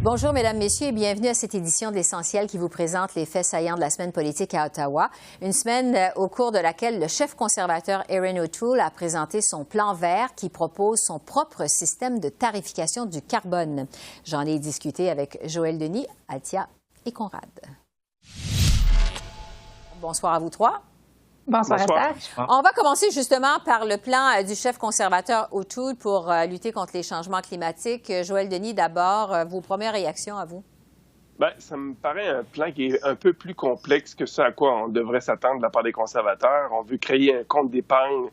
Bonjour, Mesdames, Messieurs, et bienvenue à cette édition de l'Essentiel qui vous présente les faits saillants de la semaine politique à Ottawa. Une semaine au cours de laquelle le chef conservateur Erin O'Toole a présenté son plan vert qui propose son propre système de tarification du carbone. J'en ai discuté avec Joël Denis, Althia et Conrad. Bonsoir à vous trois. Bonsoir. On va commencer justement par le plan du chef conservateur O'Toole pour lutter contre les changements climatiques. Joël Denis, d'abord, vos premières réactions à vous? Bien, ça me paraît un plan qui est un peu plus complexe que ce à quoi on devrait s'attendre de la part des conservateurs. On veut créer un compte d'épargne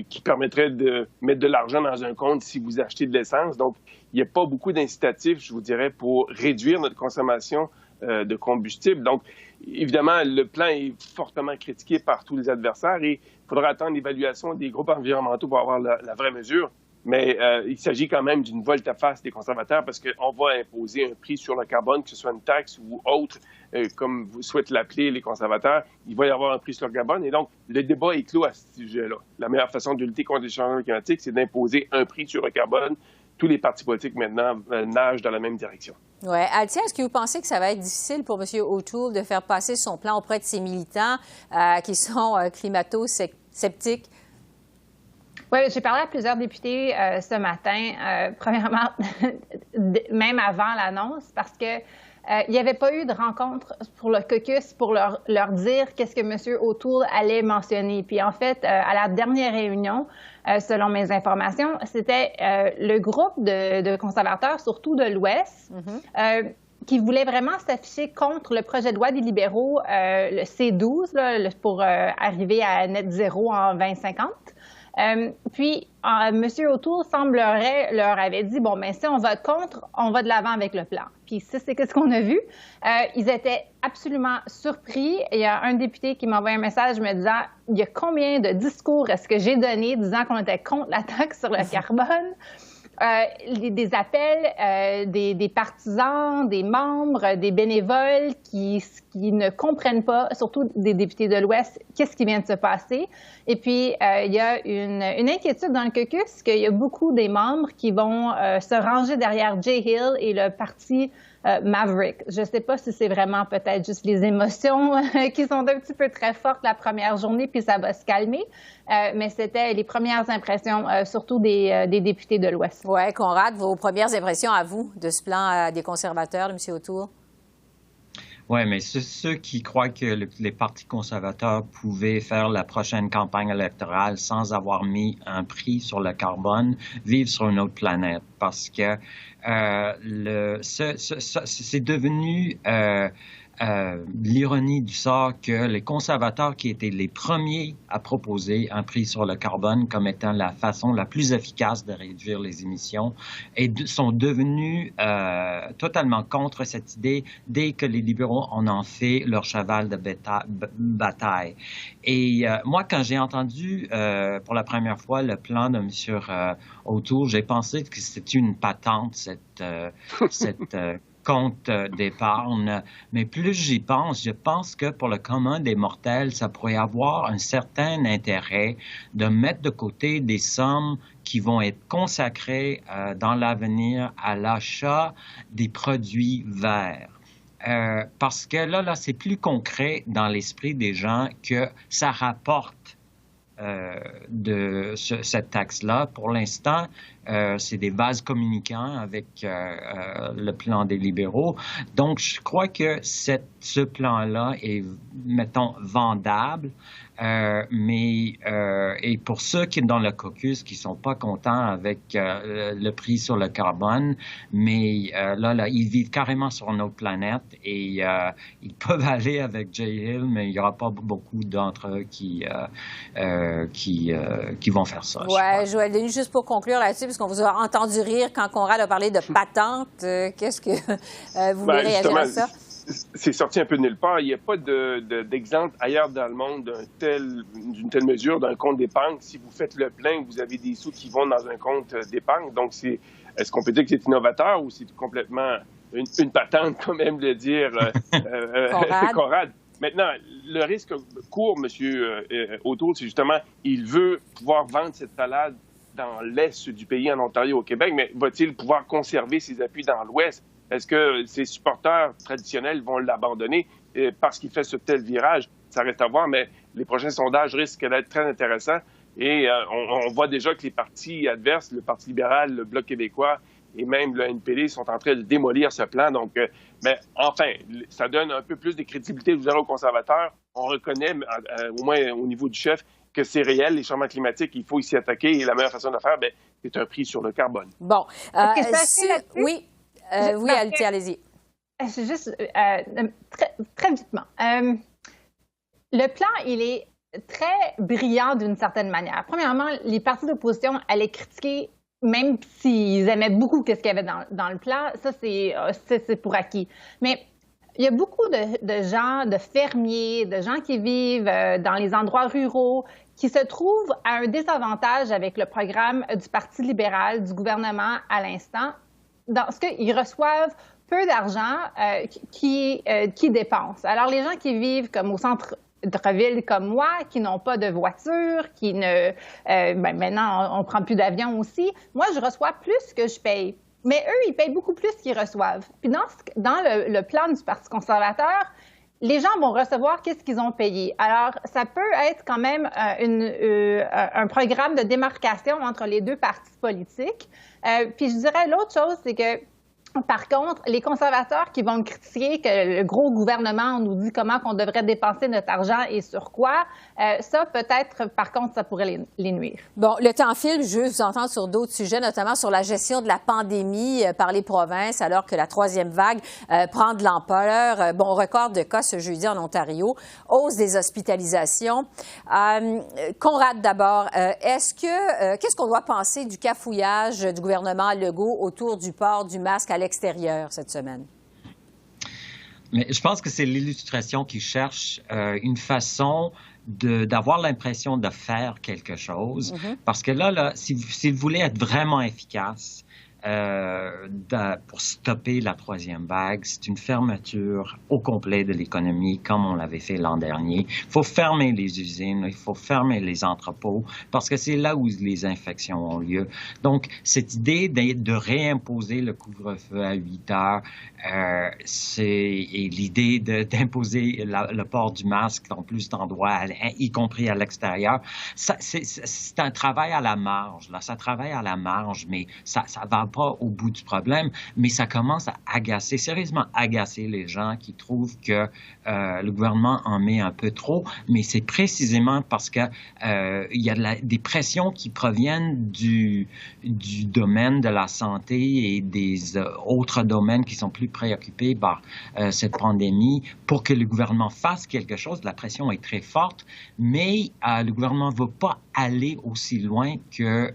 qui permettrait de mettre de l'argent dans un compte si vous achetez de l'essence. Donc, il n'y a pas beaucoup d'incitatifs, je vous dirais, pour réduire notre consommation de combustible. Donc, évidemment, le plan est fortement critiqué par tous les adversaires et il faudra attendre l'évaluation des groupes environnementaux pour avoir la vraie mesure. Mais il s'agit quand même d'une volte-face des conservateurs parce qu'on va imposer un prix sur le carbone, que ce soit une taxe ou autre, comme vous souhaitent l'appeler les conservateurs. Il va y avoir un prix sur le carbone et donc le débat est clos à ce sujet-là. La meilleure façon de lutter contre les changements climatiques, c'est d'imposer un prix sur le carbone. Tous les partis politiques maintenant nagent dans la même direction. Oui. Althia, est-ce que vous pensez que ça va être difficile pour M. O'Toole de faire passer son plan auprès de ses militants qui sont climato-sceptiques? Oui, j'ai parlé à plusieurs députés ce matin, premièrement, même avant l'annonce, parce que il n'y avait pas eu de rencontre pour le caucus pour leur dire qu'est-ce que M. O'Toole allait mentionner. Puis en fait, à la dernière réunion, selon mes informations, c'était le groupe de conservateurs, surtout de l'Ouest, qui voulait vraiment s'afficher contre le projet de loi des libéraux, le C-12, là, pour arriver à net zéro en 2050. Puis, M. O'Toole semblerait leur avait dit, bon, mais si on vote contre, on va de l'avant avec le plan. Puis ça, c'est ce qu'on a vu. Ils étaient absolument surpris. Il y a un député qui m'a envoyé un message me disant, il y a combien de discours est-ce que j'ai donné disant qu'on était contre la taxe sur le carbone? Des appels des partisans, des membres, des bénévoles qui ne comprennent pas, surtout des députés de l'Ouest, qu'est-ce qui vient de se passer. Et puis, il y a une inquiétude dans le caucus qu'il y a beaucoup des membres qui vont se ranger derrière Jay Hill et le parti Maverick. Je ne sais pas si c'est vraiment peut-être juste les émotions qui sont un petit peu très fortes la première journée, puis ça va se calmer. Mais c'était les premières impressions, surtout des députés de l'Ouest. Oui, Conrad, vos premières impressions à vous de ce plan des conservateurs de M. O'Toole? Oui, mais ceux qui croient que les partis conservateurs pouvaient faire la prochaine campagne électorale sans avoir mis un prix sur le carbone vivent sur une autre planète parce que c'est devenu l'ironie du sort que les conservateurs qui étaient les premiers à proposer un prix sur le carbone comme étant la façon la plus efficace de réduire les émissions sont devenus totalement contre cette idée dès que les libéraux en ont fait leur cheval de bataille. Et moi, quand j'ai entendu pour la première fois le plan de M. O'Toole, j'ai pensé que c'était une patente, cette compte d'épargne, mais plus j'y pense, je pense que pour le commun des mortels, ça pourrait avoir un certain intérêt de mettre de côté des sommes qui vont être consacrées dans l'avenir à l'achat des produits verts. Parce que là, c'est plus concret dans l'esprit des gens que ça rapporte de cette taxe-là. Pour l'instant, c'est des vases communicants avec le plan des libéraux. Donc, je crois que ce plan-là est, mettons, vendable. Et pour ceux qui sont dans le caucus qui sont pas contents avec le prix sur le carbone, mais là, ils vivent carrément sur une autre planète et ils peuvent aller avec Jay Hill, mais il y aura pas beaucoup d'entre eux qui vont faire ça. Oui, Joël Denis, juste pour conclure là-dessus, parce qu'on vous a entendu rire quand Conrad a parlé de patente, qu'est-ce que vous voulez réagir à ça? C'est sorti un peu de nulle part. Il n'y a pas d'exemple ailleurs dans le monde d'une telle mesure, d'un compte d'épargne. Si vous faites le plein, vous avez des sous qui vont dans un compte d'épargne. Donc, est-ce qu'on peut dire que c'est innovateur ou c'est complètement une patente, comme aime le dire Conrad? Maintenant, le risque court, M. O'Toole, c'est justement, il veut pouvoir vendre cette salade dans l'est du pays, en Ontario, au Québec, mais va-t-il pouvoir conserver ses appuis dans l'ouest? Est-ce que ses supporters traditionnels vont l'abandonner parce qu'il fait ce tel virage? Ça reste à voir, mais les prochains sondages risquent d'être très intéressants. Et on voit déjà que les partis adverses, le Parti libéral, le Bloc québécois et même le NPD sont en train de démolir ce plan. Donc, mais enfin, ça donne un peu plus de crédibilité, je vous dirais, aux conservateurs. On reconnaît, au moins au niveau du chef, que c'est réel, les changements climatiques, il faut s'y attaquer. Et la meilleure façon de le faire, c'est un prix sur le carbone. Bon. Oui, Althia, allez-y. C'est juste très vitement. Le plan, il est très brillant d'une certaine manière. Premièrement, les partis d'opposition allaient critiquer, même s'ils aimaient beaucoup ce qu'il y avait dans le plan. Ça, c'est pour acquis. Mais il y a beaucoup de gens, de fermiers, de gens qui vivent dans les endroits ruraux, qui se trouvent à un désavantage avec le programme du Parti libéral, du gouvernement à l'instant, dans ce qu'ils reçoivent peu d'argent qui dépensent. Alors, les gens qui vivent comme au centre-ville comme moi, qui n'ont pas de voiture, qui ne... maintenant, on prend plus d'avion aussi. Moi, je reçois plus que je paye. Mais eux, ils payent beaucoup plus qu'ils reçoivent. Puis dans le plan du Parti conservateur, les gens vont recevoir qu'est-ce qu'ils ont payé. Alors, ça peut être quand même un programme de démarcation entre les deux partis politiques. Puis je dirais l'autre chose, c'est que par contre, les conservateurs qui vont critiquer que le gros gouvernement nous dit comment qu'on devrait dépenser notre argent et sur quoi, ça, peut-être, par contre, ça pourrait les nuire. Bon, le temps file. Je veux vous entendre sur d'autres sujets, notamment sur la gestion de la pandémie par les provinces, alors que la troisième vague prend de l'ampleur. Bon, record de cas ce jeudi en Ontario. Hausse des hospitalisations. Conrad, d'abord, qu'est-ce qu'on doit penser du cafouillage du gouvernement Legault autour du port du masque à l'extérieur cette semaine? Mais je pense que c'est l'illustration qui cherche une façon d'avoir l'impression de faire quelque chose. Parce que là s'il voulait être vraiment efficace pour stopper la troisième vague, c'est une fermeture au complet de l'économie, comme on l'avait fait l'an dernier. Il faut fermer les usines, il faut fermer les entrepôts, parce que c'est là où les infections ont lieu. Donc, cette idée de réimposer le couvre-feu à 8 heures, et l'idée d'imposer le port du masque dans plus d'endroits, y compris à l'extérieur, c'est un travail à la marge. Là, ça travaille à la marge, mais ça va pas au bout du problème, mais ça commence à sérieusement agacer les gens qui trouvent que le gouvernement en met un peu trop, mais c'est précisément parce que il y a des pressions qui proviennent du domaine de la santé et des autres domaines qui sont plus préoccupés par cette pandémie pour que le gouvernement fasse quelque chose. La pression est très forte, mais le gouvernement ne va pas aller aussi loin que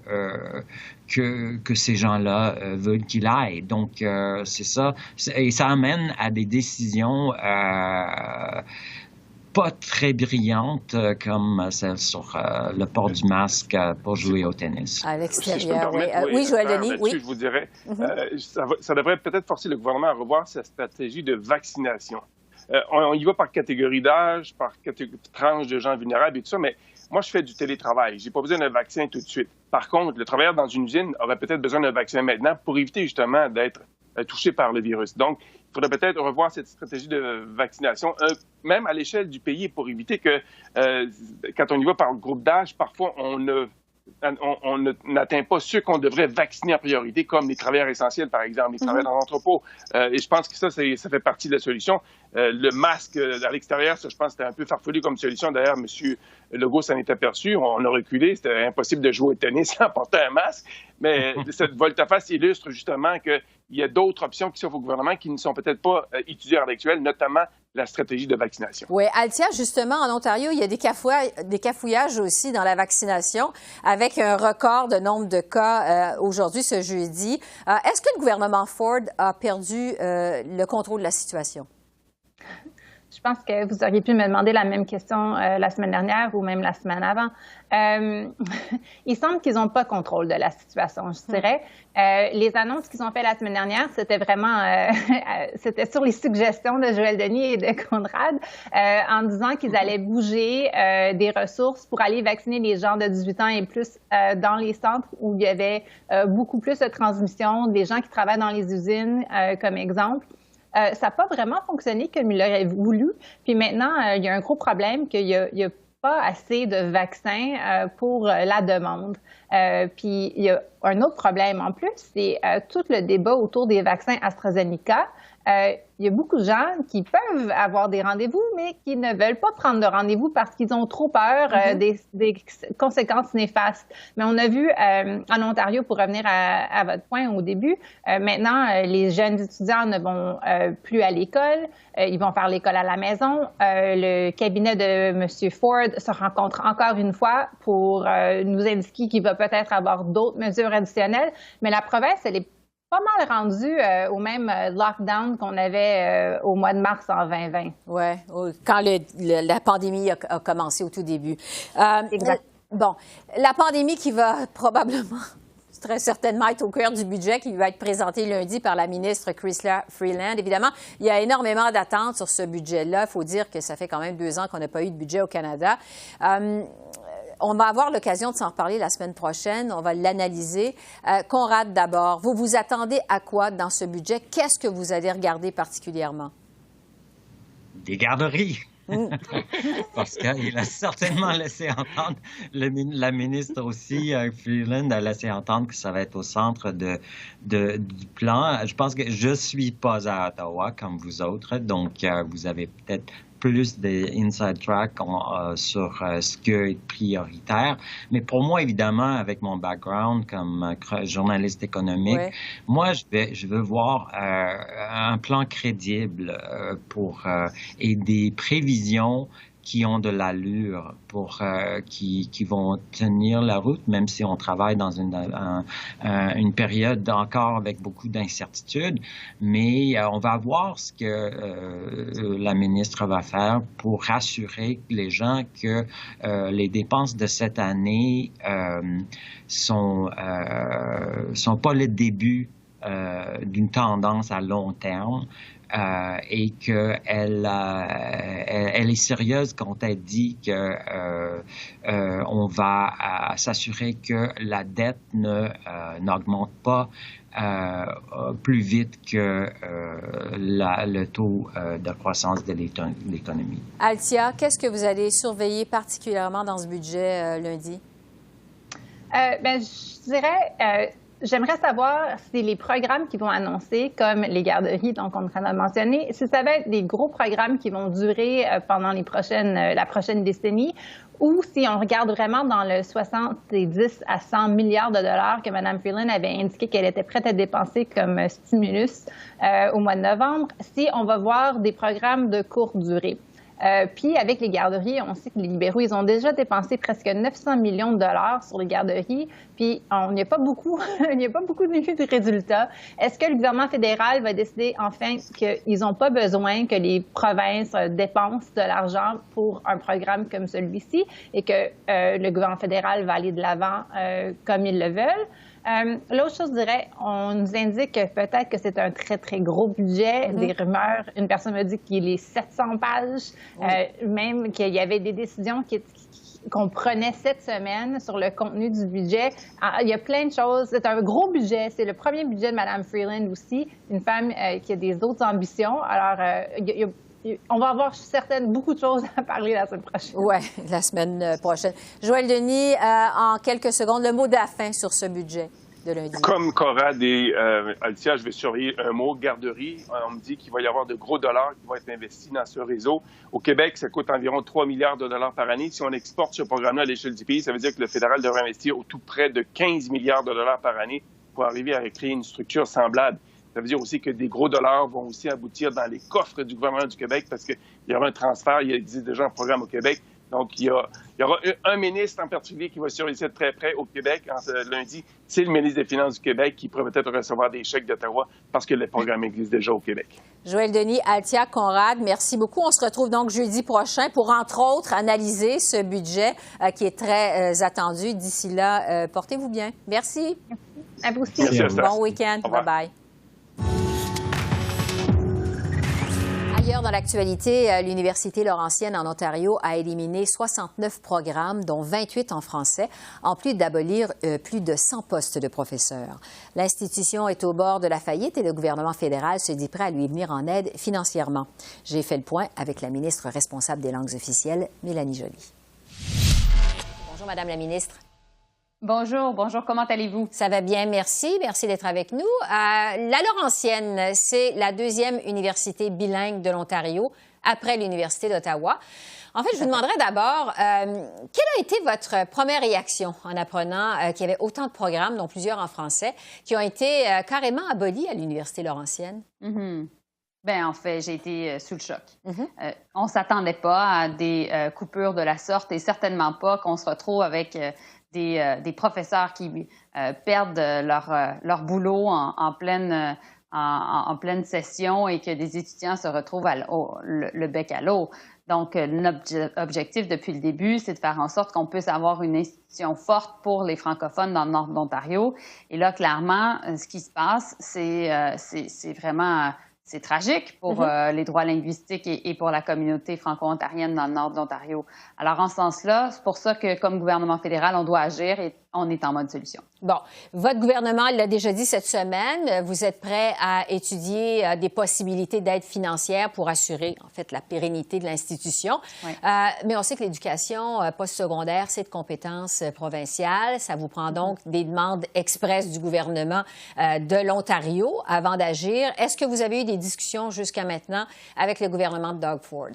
ces gens-là veulent qu'il aille. Donc, c'est ça. Et ça amène à des décisions pas très brillantes comme celle sur le port du masque pour jouer au tennis. À l'extérieur, oui. Joël Denis, oui. Je vous dirais, ça devrait peut-être forcer le gouvernement à revoir sa stratégie de vaccination. On y va par catégorie d'âge, par tranche de gens vulnérables et tout ça, mais moi, je fais du télétravail. J'ai pas besoin d'un vaccin tout de suite. Par contre, le travailleur dans une usine aurait peut-être besoin d'un vaccin maintenant pour éviter justement d'être touché par le virus. Donc, il faudrait peut-être revoir cette stratégie de vaccination, même à l'échelle du pays, pour éviter que, quand on y va par groupe d'âge, parfois, on n'atteint pas ceux qu'on devrait vacciner en priorité, comme les travailleurs essentiels, par exemple, les travailleurs dans l'entrepôt. Et je pense que ça fait partie de la solution. Le masque à l'extérieur, ça, je pense que c'était un peu farfelu comme solution. D'ailleurs, M. Legault s'en est aperçu. On a reculé. C'était impossible de jouer au tennis sans porter un masque. Mais cette volte-face illustre justement qu'il y a d'autres options qui s'offrent au gouvernement qui ne sont peut-être pas étudiées à l'heure actuelle, notamment la stratégie de vaccination. Oui, Althia, justement, en Ontario, il y a des cafouillages aussi dans la vaccination, avec un record de nombre de cas aujourd'hui, ce jeudi. Est-ce que le gouvernement Ford a perdu le contrôle de la situation? Je pense que vous auriez pu me demander la même question la semaine dernière ou même la semaine avant. Il semble qu'ils n'ont pas contrôle de la situation, je dirais. Les annonces qu'ils ont faites la semaine dernière, c'était vraiment c'était sur les suggestions de Joël Denis et de Conrad en disant qu'ils allaient bouger des ressources pour aller vacciner les gens de 18 ans et plus dans les centres où il y avait beaucoup plus de transmission, des gens qui travaillent dans les usines, comme exemple. Ça n'a pas vraiment fonctionné comme il l'aurait voulu. Puis maintenant, il y a un gros problème qu'il y a pas assez de vaccins pour la demande. Puis il y a un autre problème en plus, c'est tout le débat autour des vaccins AstraZeneca. Il y a beaucoup de gens qui peuvent avoir des rendez-vous, mais qui ne veulent pas prendre de rendez-vous parce qu'ils ont trop peur des conséquences néfastes. Mais on a vu en Ontario, pour revenir à votre point au début, maintenant, les jeunes étudiants ne vont plus à l'école. Ils vont faire l'école à la maison. Le cabinet de M. Ford se rencontre encore une fois pour nous indiquer qu'il va peut-être avoir d'autres mesures additionnelles. Mais la province, elle est pas mal rendu au même lockdown qu'on avait au mois de mars en 2020. Oui, quand la pandémie a commencé au tout début. Exact. Bon, la pandémie qui va probablement, très certainement être au cœur du budget qui va être présenté lundi par la ministre Chrysler Freeland. Évidemment, il y a énormément d'attentes sur ce budget-là. Il faut dire que ça fait quand même 2 ans qu'on n'a pas eu de budget au Canada. On va avoir l'occasion de s'en reparler la semaine prochaine. On va l'analyser. Conrad, d'abord, vous vous attendez à quoi dans ce budget? Qu'est-ce que vous allez regarder particulièrement? Des garderies. Parce qu'il a certainement laissé entendre, la ministre aussi, Freeland, a laissé entendre que ça va être au centre du plan. Je pense que je ne suis pas à Ottawa comme vous autres, donc vous avez peut-être plus des inside track sur ce qui est prioritaire. Mais pour moi, évidemment, avec mon background comme journaliste économique, moi, je veux voir un plan crédible et des prévisions qui ont de l'allure, qui vont tenir la route, même si on travaille dans une période encore avec beaucoup d'incertitudes. Mais on va voir ce que la ministre va faire pour rassurer les gens que les dépenses de cette année sont pas le début d'une tendance à long terme. Et qu'elle est sérieuse quand elle dit que on va s'assurer que la dette n'augmente pas plus vite que le taux de croissance de l'économie. Althia, qu'est-ce que vous allez surveiller particulièrement dans ce budget lundi? Je dirais... J'aimerais savoir si les programmes qui vont annoncer, comme les garderies, donc on en a mentionné, si ça va être des gros programmes qui vont durer pendant la prochaine décennie, ou si on regarde vraiment dans le 70 à 100 milliards de dollars que Mme Freeland avait indiqué qu'elle était prête à dépenser comme stimulus au mois de novembre, si on va voir des programmes de courte durée. Puis, avec les garderies, on sait que les libéraux, ils ont déjà dépensé presque 900 millions de dollars sur les garderies. Puis, il n'y a pas beaucoup, de résultats. Est-ce que le gouvernement fédéral va décider enfin qu'ils n'ont pas besoin que les provinces dépensent de l'argent pour un programme comme celui-ci et que le gouvernement fédéral va aller de l'avant comme ils le veulent? L'autre chose, je dirais, on nous indique peut-être que c'est un très, très gros budget. Des rumeurs, une personne m'a dit qu'il est 700 pages, même qu'il y avait des décisions qu'on prenait cette semaine sur le contenu du budget. Il y a plein de choses. C'est un gros budget. C'est le premier budget de Mme Freeland aussi, une femme qui a des autres ambitions. Alors, on va avoir beaucoup de choses à parler la semaine prochaine. Oui, la semaine prochaine. Joël Denis, en quelques secondes, le mot de la fin sur ce budget de lundi. Comme Conrad et Althia, je vais surveiller un mot, garderie. On me dit qu'il va y avoir de gros dollars qui vont être investis dans ce réseau. Au Québec, ça coûte environ 3 milliards de dollars par année. Si on exporte ce programme-là à l'échelle du pays, ça veut dire que le fédéral devrait investir au tout près de 15 milliards de dollars par année pour arriver à créer une structure semblable. Ça veut dire aussi que des gros dollars vont aussi aboutir dans les coffres du gouvernement du Québec parce qu'il y aura un transfert, il existe déjà un programme au Québec Donc, il y aura un ministre en particulier qui va surveiller ça de très près au Québec lundi. C'est le ministre des Finances du Québec qui pourrait peut-être recevoir des chèques d'Ottawa parce que le programme existe déjà au Québec. Joël Denis, Altia Conrad, merci beaucoup. On se retrouve donc jeudi prochain pour, entre autres, analyser ce budget qui est très attendu. D'ici là, portez-vous bien. Merci. À vous aussi. Merci, bon week-end. Bye-bye. Ailleurs dans l'actualité, l'Université Laurentienne en Ontario a éliminé 69 programmes, dont 28 en français, en plus d'abolir plus de 100 postes de professeurs. L'institution est au bord de la faillite et le gouvernement fédéral se dit prêt à lui venir en aide financièrement. J'ai fait le point avec la ministre responsable des langues officielles, Mélanie Joly. Bonjour, Madame la ministre. Bonjour, comment allez-vous? Ça va bien, merci. Merci d'être avec nous. La Laurentienne, c'est la deuxième université bilingue de l'Ontario, après l'Université d'Ottawa. En fait, je vous demanderais d'abord, quelle a été votre première réaction en apprenant qu'il y avait autant de programmes, dont plusieurs en français, qui ont été carrément abolis à l'Université Laurentienne? Bien, en fait, j'ai été sous le choc. On ne s'attendait pas à des coupures de la sorte et certainement pas qu'on se retrouve avec des professeurs qui perdent leur boulot en pleine session et que des étudiants se retrouvent le bec à l'eau. Donc, notre objectif depuis le début, c'est de faire en sorte qu'on puisse avoir une institution forte pour les francophones dans le nord de l'Ontario. Et là, clairement, ce qui se passe, c'est vraiment... C'est tragique pour les droits linguistiques et pour la communauté franco-ontarienne dans le nord de l'Ontario. Alors, en ce sens-là, c'est pour ça que, comme gouvernement fédéral, on doit agir et on est en mode solution. Bon, votre gouvernement l'a déjà dit cette semaine, vous êtes prêt à étudier des possibilités d'aide financière pour assurer, en fait, la pérennité de l'institution. Oui. Mais on sait que l'éducation postsecondaire, c'est de compétence provinciale. Ça vous prend donc des demandes expresses du gouvernement de l'Ontario avant d'agir. Est-ce que vous avez eu des discussions jusqu'à maintenant avec le gouvernement de Doug Ford?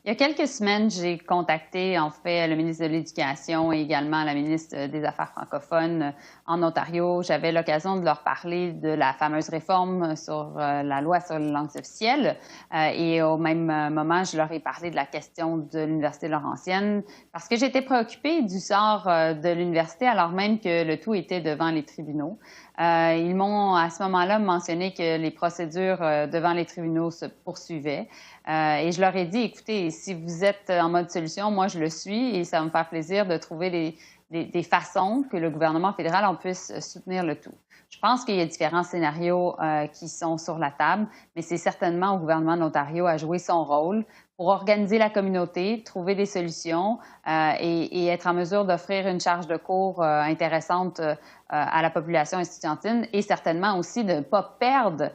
Il y a quelques semaines, j'ai contacté en fait le ministre de l'Éducation et également la ministre des Affaires francophones en Ontario. J'avais l'occasion de leur parler de la fameuse réforme sur la loi sur les langues officielles et au même moment, je leur ai parlé de la question de l'Université Laurentienne parce que j'étais préoccupée du sort de l'université alors même que le tout était devant les tribunaux. Ils m'ont à ce moment-là mentionné que les procédures devant les tribunaux se poursuivaient. Et je leur ai dit, écoutez, si vous êtes en mode solution, moi je le suis et ça va me faire plaisir de trouver des façons que le gouvernement fédéral en puisse soutenir le tout. Je pense qu'il y a différents scénarios qui sont sur la table, mais c'est certainement au gouvernement de l'Ontario à jouer son rôle pour organiser la communauté, trouver des solutions et être en mesure d'offrir une charge de cours intéressante à la population estudiantine et certainement aussi de ne pas perdre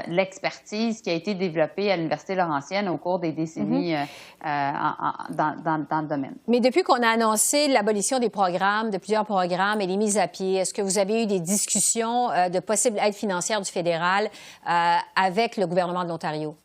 l'expertise qui a été développée à l'Université Laurentienne au cours des décennies dans le domaine. Mais depuis qu'on a annoncé l'abolition des programmes, de plusieurs programmes et les mises à pied, est-ce que vous avez eu des discussions de possible aide financière du fédéral avec le gouvernement de l'Ontario?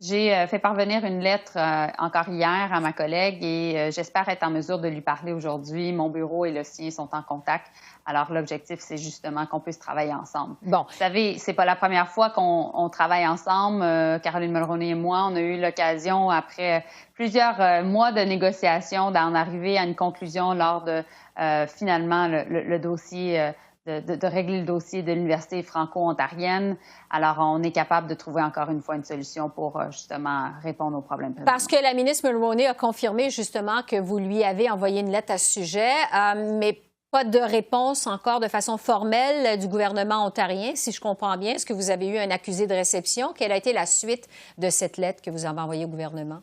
J'ai fait parvenir une lettre encore hier à ma collègue et j'espère être en mesure de lui parler aujourd'hui. Mon bureau et le sien sont en contact. Alors, l'objectif, c'est justement qu'on puisse travailler ensemble. Bon. Vous savez, c'est pas la première fois qu'on travaille ensemble. Caroline Mulroney et moi, on a eu l'occasion, après plusieurs mois de négociations, d'en arriver à une conclusion lors de, finalement, le dossier... De régler le dossier de l'Université franco-ontarienne. Alors, on est capable de trouver encore une fois une solution pour justement répondre aux problèmes présents. Parce que la ministre Mulroney a confirmé justement que vous lui avez envoyé une lettre à ce sujet, mais pas de réponse encore de façon formelle du gouvernement ontarien, si je comprends bien. Est-ce que vous avez eu un accusé de réception? Quelle a été la suite de cette lettre que vous avez envoyée au gouvernement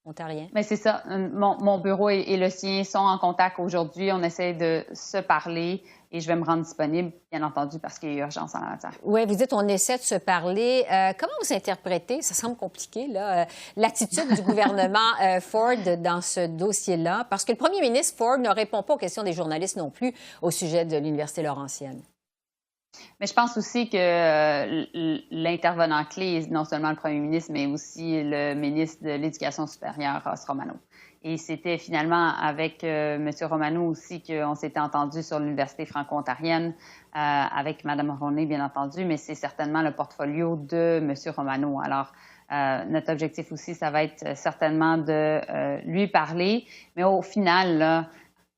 ontarien? Mais c'est ça. Mon bureau et le sien sont en contact aujourd'hui. On essaie de se parler. Et je vais me rendre disponible, bien entendu, parce qu'il y a urgence en la matière. Oui, vous dites on essaie de se parler. Comment vous interprétez, ça semble compliqué, là, l'attitude du gouvernement Ford dans ce dossier-là? Parce que le premier ministre Ford ne répond pas aux questions des journalistes non plus au sujet de l'Université Laurentienne. Mais je pense aussi que l'intervenant clé est non seulement le premier ministre, mais aussi le ministre de l'Éducation supérieure, Ross Romano. Et c'était finalement avec M. Romano aussi qu'on s'était entendu sur l'Université franco-ontarienne, avec Mme Roney, bien entendu, mais c'est certainement le portfolio de M. Romano. Alors, notre objectif aussi, ça va être certainement de lui parler, mais au final, là,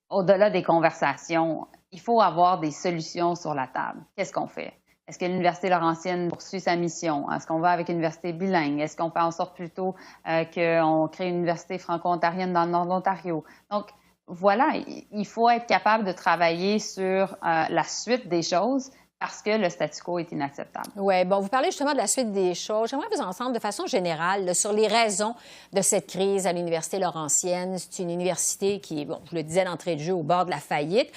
au-delà des conversations, il faut avoir des solutions sur la table. Qu'est-ce qu'on fait? Est-ce que l'Université Laurentienne poursuit sa mission? Est-ce qu'on va avec une université bilingue? Est-ce qu'on fait en sorte plutôt qu'on crée une université franco-ontarienne dans le nord de l'Ontario? Donc, voilà, il faut être capable de travailler sur la suite des choses parce que le statu quo est inacceptable. Oui, bon, vous parlez justement de la suite des choses. J'aimerais vous entendre de façon générale là, sur les raisons de cette crise à l'Université Laurentienne. C'est une université qui, bon, je le disais d'entrée de jeu, au bord de la faillite.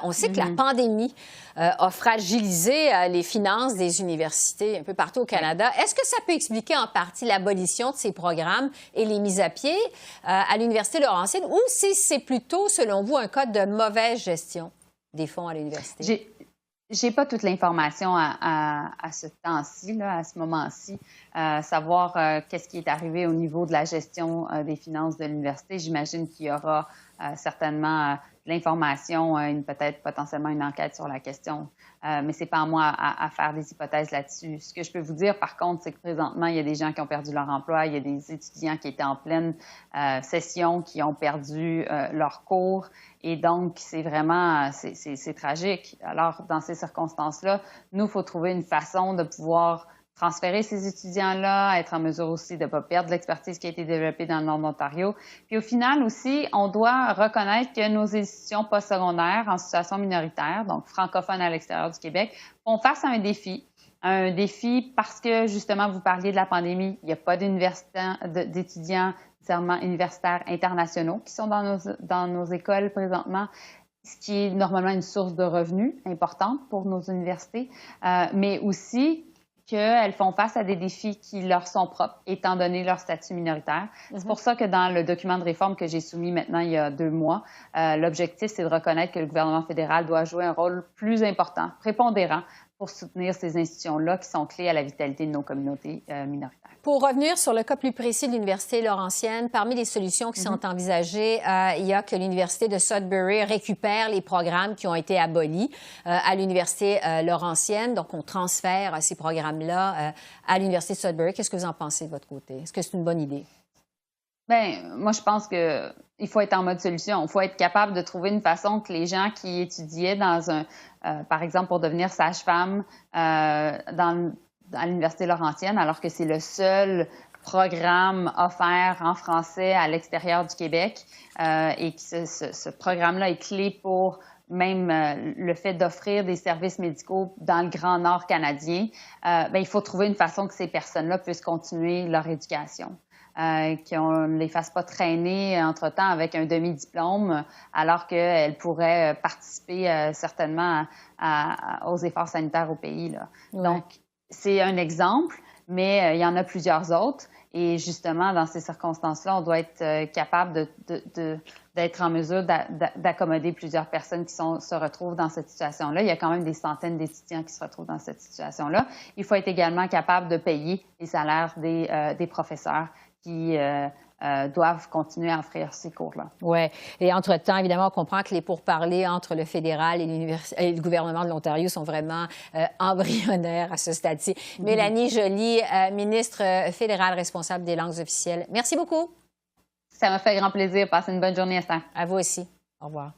On sait que la pandémie a fragilisé les finances des universités un peu partout au Canada. Est-ce que ça peut expliquer en partie l'abolition de ces programmes et les mises à pied à l'Université Laurentienne, ou si c'est plutôt, selon vous, un cas de mauvaise gestion des fonds à l'université? J'ai pas toute l'information à ce temps-ci, là, à ce moment-ci, savoir qu'est-ce qui est arrivé au niveau de la gestion des finances de l'université. J'imagine qu'il y aura certainement de l'information, peut-être potentiellement une enquête sur la question, mais c'est pas à moi à faire des hypothèses là-dessus. Ce que je peux vous dire, par contre, c'est que présentement, il y a des gens qui ont perdu leur emploi, il y a des étudiants qui étaient en pleine session, qui ont perdu leur cours. Et donc, c'est vraiment, c'est tragique. Alors, dans ces circonstances-là, nous, il faut trouver une façon de pouvoir transférer ces étudiants-là, être en mesure aussi de ne pas perdre l'expertise qui a été développée dans le nord de l'Ontario. Puis au final aussi, on doit reconnaître que nos institutions postsecondaires en situation minoritaire, donc francophones à l'extérieur du Québec, font face à un défi. Un défi parce que, justement, vous parliez de la pandémie, il n'y a pas d'étudiants universitaires internationaux qui sont dans nos écoles présentement, ce qui est normalement une source de revenus importante pour nos universités, mais aussi qu'elles font face à des défis qui leur sont propres, étant donné leur statut minoritaire. C'est pour ça que dans le document de réforme que j'ai soumis maintenant il y a 2 mois, l'objectif, c'est de reconnaître que le gouvernement fédéral doit jouer un rôle plus important, prépondérant, pour soutenir ces institutions-là qui sont clés à la vitalité de nos communautés minoritaires. Pour revenir sur le cas plus précis de l'Université Laurentienne, parmi les solutions qui sont envisagées, il y a que l'Université de Sudbury récupère les programmes qui ont été abolis à l'Université Laurentienne. Donc, on transfère ces programmes-là à l'Université de Sudbury. Qu'est-ce que vous en pensez de votre côté? Est-ce que c'est une bonne idée? Bien, moi, je pense qu'il faut être en mode solution. Il faut être capable de trouver une façon que les gens qui étudiaient par exemple, pour devenir sage-femme à l'Université Laurentienne, alors que c'est le seul programme offert en français à l'extérieur du Québec et que ce programme-là est clé pour même le fait d'offrir des services médicaux dans le Grand Nord canadien, il faut trouver une façon que ces personnes-là puissent continuer leur éducation. Qu'on ne les fasse pas traîner entre-temps avec un demi-diplôme, alors qu'elles pourraient participer certainement aux efforts sanitaires au pays, là. Ouais. Donc, c'est un exemple, mais il y en a plusieurs autres. Et justement, dans ces circonstances-là, on doit être capable d'être en mesure d'accommoder plusieurs personnes qui se retrouvent dans cette situation-là. Il y a quand même des centaines d'étudiants qui se retrouvent dans cette situation-là. Il faut être également capable de payer les salaires des professeurs qui doivent continuer à offrir ces cours-là. Oui. Et entre-temps, évidemment, on comprend que les pourparlers entre le fédéral et le gouvernement de l'Ontario sont vraiment embryonnaires à ce stade-ci. Mélanie Joly, ministre fédérale responsable des langues officielles. Merci beaucoup. Ça m'a fait grand plaisir. Passez une bonne journée, Esther. À vous aussi. Au revoir.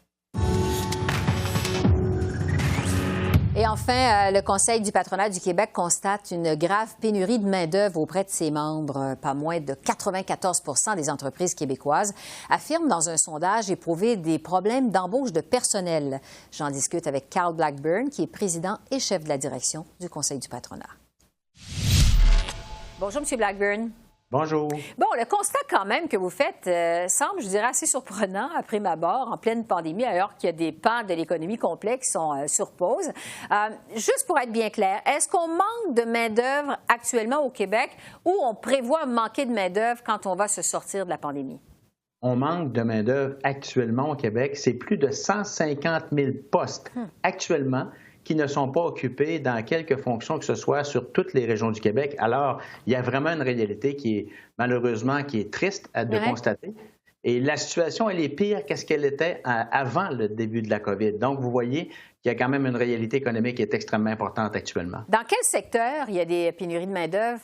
Et enfin, le Conseil du patronat du Québec constate une grave pénurie de main-d'œuvre auprès de ses membres. Pas moins de 94 des entreprises québécoises affirment dans un sondage éprouver des problèmes d'embauche de personnel. J'en discute avec Carl Blackburn, qui est président et chef de la direction du Conseil du patronat. Bonjour, M. Blackburn. Bonjour. Bon, le constat quand même que vous faites semble, je dirais, assez surprenant à prime abord, en pleine pandémie, alors qu'il y a des pans de l'économie complète qui sont sur pause. Juste pour être bien clair, est-ce qu'on manque de main-d'œuvre actuellement au Québec ou on prévoit manquer de main-d'œuvre quand on va se sortir de la pandémie? On manque de main-d'œuvre actuellement au Québec. C'est plus de 150 000 postes actuellement qui ne sont pas occupés dans quelque fonction que ce soit sur toutes les régions du Québec. Alors, il y a vraiment une réalité qui est malheureusement qui est triste de constater. Et la situation, elle est pire qu'est-ce qu'elle était avant le début de la COVID. Donc, vous voyez qu'il y a quand même une réalité économique qui est extrêmement importante actuellement. Dans quel secteur il y a des pénuries de main-d'œuvre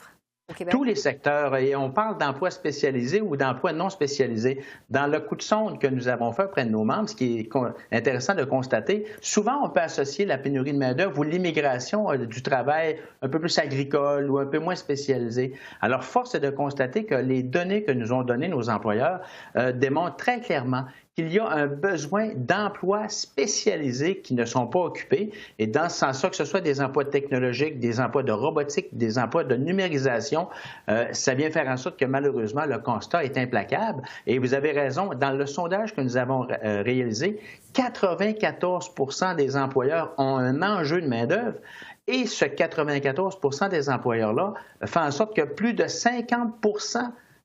au Québec? Tous les secteurs, et on parle d'emplois spécialisés ou d'emplois non spécialisés. Dans le coup de sonde que nous avons fait auprès de nos membres, ce qui est intéressant de constater, souvent on peut associer la pénurie de main-d'œuvre ou l'immigration du travail un peu plus agricole ou un peu moins spécialisé. Alors, force est de constater que les données que nous ont données nos employeurs démontrent très clairement qu'il y a un besoin d'emplois spécialisés qui ne sont pas occupés. Et dans ce sens-là, que ce soit des emplois technologiques, des emplois de robotique, des emplois de numérisation, ça vient faire en sorte que malheureusement, le constat est implacable. Et vous avez raison, dans le sondage que nous avons réalisé, 94 des employeurs ont un enjeu de main-d'œuvre. Et ce 94 des employeurs-là fait en sorte que plus de 50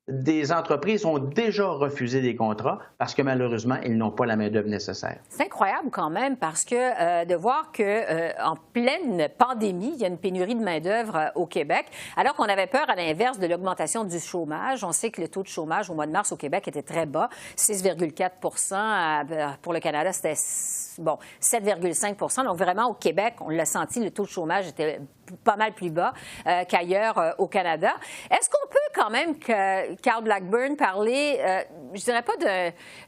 des entreprises ont déjà refusé des contrats parce que malheureusement, ils n'ont pas la main-d'œuvre nécessaire. C'est incroyable quand même parce que de voir qu'en pleine pandémie, il y a une pénurie de main-d'œuvre au Québec, alors qu'on avait peur à l'inverse de l'augmentation du chômage. On sait que le taux de chômage au mois de mars au Québec était très bas, 6,4 pour le Canada, c'était 7,5 Donc vraiment au Québec, on l'a senti, le taux de chômage était pas mal plus bas qu'ailleurs au Canada. Est-ce qu'on peut quand même, Carl Blackburn, parler, je dirais pas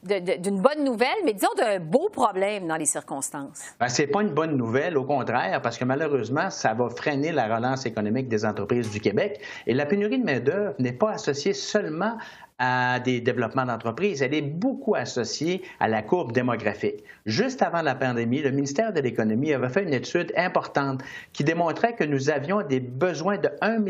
d'une bonne nouvelle, mais disons d'un beau problème dans les circonstances? Bien, c'est pas une bonne nouvelle, au contraire, parce que malheureusement, ça va freiner la relance économique des entreprises du Québec. Et la pénurie de main-d'œuvre n'est pas associée seulement à des développements d'entreprises, elle est beaucoup associée à la courbe démographique. Juste avant la pandémie, le ministère de l'Économie avait fait une étude importante qui démontrait que nous avions des besoins de 1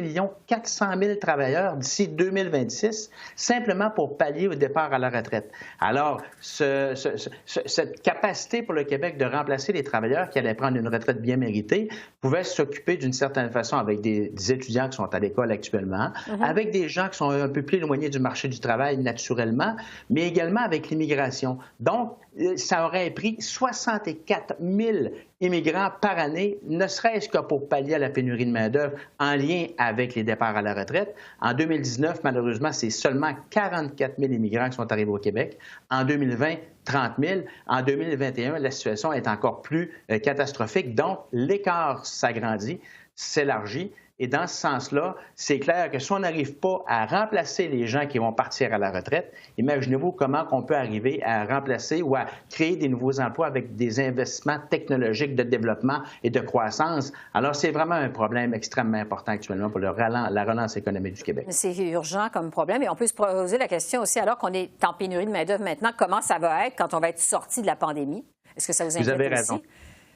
400 000 travailleurs d'ici 2026, simplement pour pallier au départ à la retraite. Alors, cette capacité pour le Québec de remplacer les travailleurs qui allaient prendre une retraite bien méritée pouvait s'occuper d'une certaine façon avec des étudiants qui sont à l'école actuellement, avec des gens qui sont un peu plus éloignés du marché du travail naturellement, mais également avec l'immigration. Donc, ça aurait pris 64 000 immigrants par année, ne serait-ce que pour pallier à la pénurie de main-d'œuvre en lien avec les départs à la retraite. En 2019, malheureusement, c'est seulement 44 000 immigrants qui sont arrivés au Québec. En 2020, 30 000. En 2021, la situation est encore plus catastrophique. Donc, l'écart s'agrandit, s'élargit. Et dans ce sens-là, c'est clair que si on n'arrive pas à remplacer les gens qui vont partir à la retraite, imaginez-vous comment on peut arriver à remplacer ou à créer des nouveaux emplois avec des investissements technologiques de développement et de croissance. Alors, c'est vraiment un problème extrêmement important actuellement pour la relance économique du Québec. C'est urgent comme problème. Et on peut se poser la question aussi, alors qu'on est en pénurie de main-d'œuvre maintenant, comment ça va être quand on va être sorti de la pandémie? Est-ce que ça vous inquiète aussi? Vous avez raison.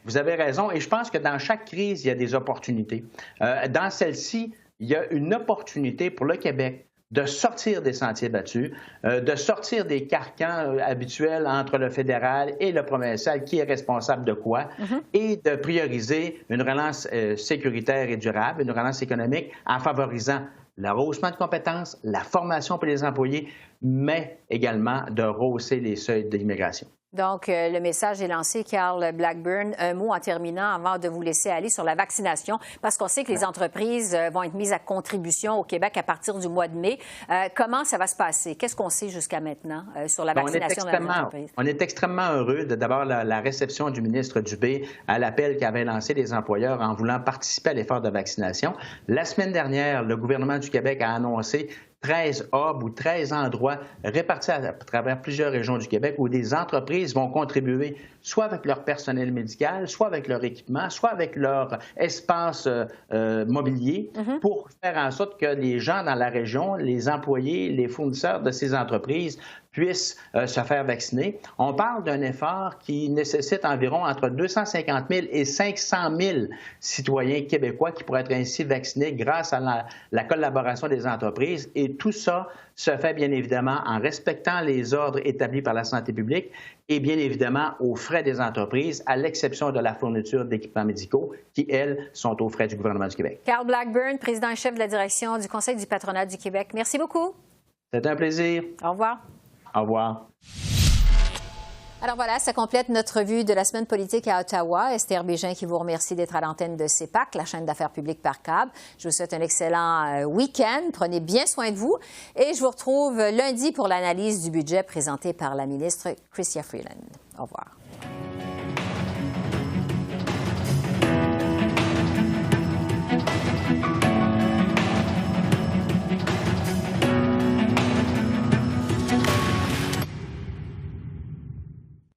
Vous avez raison, et je pense que dans chaque crise, il y a des opportunités. Dans celle-ci, il y a une opportunité pour le Québec de sortir des sentiers battus, de sortir des carcans habituels entre le fédéral et le provincial, qui est responsable de quoi, et de prioriser une relance sécuritaire et durable, une relance économique en favorisant le rehaussement de compétences, la formation pour les employés, mais également de rehausser les seuils de l'immigration. Donc, le message est lancé, Carl Blackburn. Un mot en terminant avant de vous laisser aller sur la vaccination, parce qu'on sait que les entreprises vont être mises à contribution au Québec à partir du mois de mai. Comment ça va se passer? Qu'est-ce qu'on sait jusqu'à maintenant sur la vaccination de l'entreprise? On est extrêmement heureux de d'abord la réception du ministre Dubé à l'appel qu'avaient lancé les employeurs en voulant participer à l'effort de vaccination. La semaine dernière, le gouvernement du Québec a annoncé 13 hubs ou 13 endroits répartis à travers plusieurs régions du Québec où des entreprises vont contribuer soit avec leur personnel médical, soit avec leur équipement, soit avec leur espace mobilier pour faire en sorte que les gens dans la région, les employés, les fournisseurs de ces entreprises puissent se faire vacciner. On parle d'un effort qui nécessite environ entre 250 000 et 500 000 citoyens québécois qui pourraient être ainsi vaccinés grâce à la collaboration des entreprises. Et tout ça se fait bien évidemment en respectant les ordres établis par la santé publique et bien évidemment aux frais des entreprises, à l'exception de la fourniture d'équipements médicaux qui, elles, sont aux frais du gouvernement du Québec. Carl Blackburn, président et chef de la direction du Conseil du patronat du Québec. Merci beaucoup. C'est un plaisir. Au revoir. Au revoir. Alors voilà, ça complète notre revue de la semaine politique à Ottawa. Esther Bégin qui vous remercie d'être à l'antenne de CEPAC, la chaîne d'affaires publiques par câble. Je vous souhaite un excellent week-end. Prenez bien soin de vous. Et je vous retrouve lundi pour l'analyse du budget présenté par la ministre Chrystia Freeland. Au revoir.